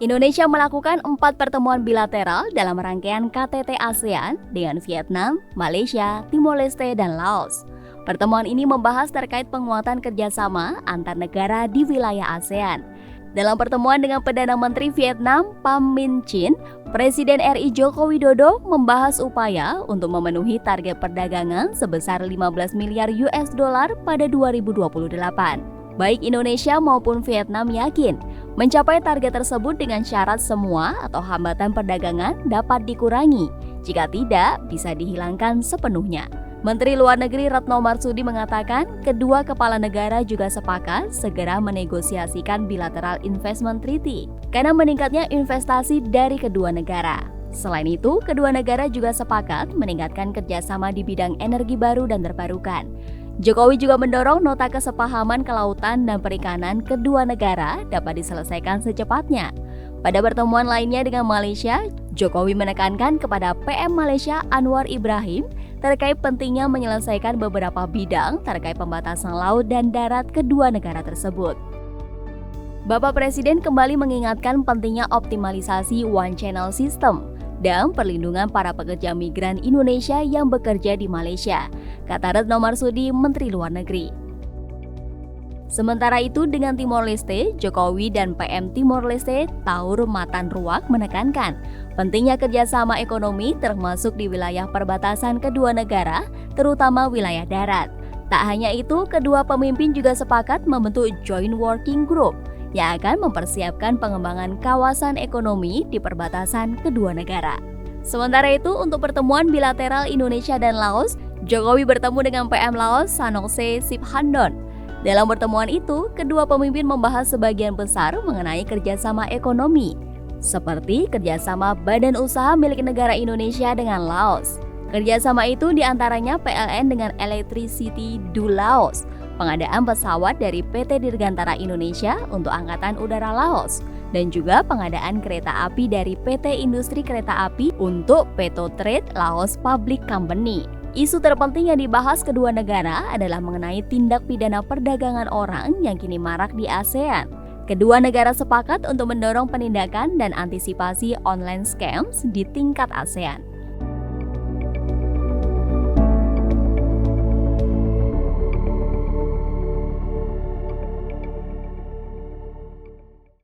Indonesia melakukan 4 pertemuan bilateral dalam rangkaian KTT ASEAN dengan Vietnam, Malaysia, Timor Leste, dan Laos. Pertemuan ini membahas terkait penguatan kerjasama antar negara di wilayah ASEAN. Dalam pertemuan dengan Perdana Menteri Vietnam Pham Minh Chinh, Presiden RI Joko Widodo membahas upaya untuk memenuhi target perdagangan sebesar 15 miliar US dollar pada 2028. Baik Indonesia maupun Vietnam yakin mencapai target tersebut dengan syarat semua atau hambatan perdagangan dapat dikurangi. Jika tidak, bisa dihilangkan sepenuhnya. Menteri Luar Negeri Retno Marsudi mengatakan kedua kepala negara juga sepakat segera menegosiasikan bilateral investment treaty karena meningkatnya investasi dari kedua negara. Selain itu, kedua negara juga sepakat meningkatkan kerjasama di bidang energi baru dan terbarukan. Jokowi juga mendorong nota kesepahaman kelautan dan perikanan kedua negara dapat diselesaikan secepatnya. Pada pertemuan lainnya dengan Malaysia, Jokowi menekankan kepada PM Malaysia Anwar Ibrahim terkait pentingnya menyelesaikan beberapa bidang terkait pembatasan laut dan darat kedua negara tersebut. Bapak Presiden kembali mengingatkan pentingnya optimalisasi One Channel System dan perlindungan para pekerja migran Indonesia yang bekerja di Malaysia, kata Retno Marsudi, Menteri Luar Negeri. Sementara itu dengan Timor Leste, Jokowi dan PM Timor Leste Taur Matan Ruak menekankan pentingnya kerjasama ekonomi termasuk di wilayah perbatasan kedua negara, terutama wilayah darat. Tak hanya itu, kedua pemimpin juga sepakat membentuk Joint Working Group yang akan mempersiapkan pengembangan kawasan ekonomi di perbatasan kedua negara. Sementara itu, untuk pertemuan bilateral Indonesia dan Laos, Jokowi bertemu dengan PM Laos Sanoksy Siphandone. Dalam pertemuan itu, kedua pemimpin membahas sebagian besar mengenai kerjasama ekonomi, seperti kerjasama badan usaha milik negara Indonesia dengan Laos. Kerjasama itu diantaranya PLN dengan Electricity du Laos, pengadaan pesawat dari PT Dirgantara Indonesia untuk Angkatan Udara Laos, dan juga pengadaan kereta api dari PT Industri Kereta Api untuk Petotrade Laos Public Company. Isu terpenting yang dibahas kedua negara adalah mengenai tindak pidana perdagangan orang yang kini marak di ASEAN. Kedua negara sepakat untuk mendorong penindakan dan antisipasi online scams di tingkat ASEAN.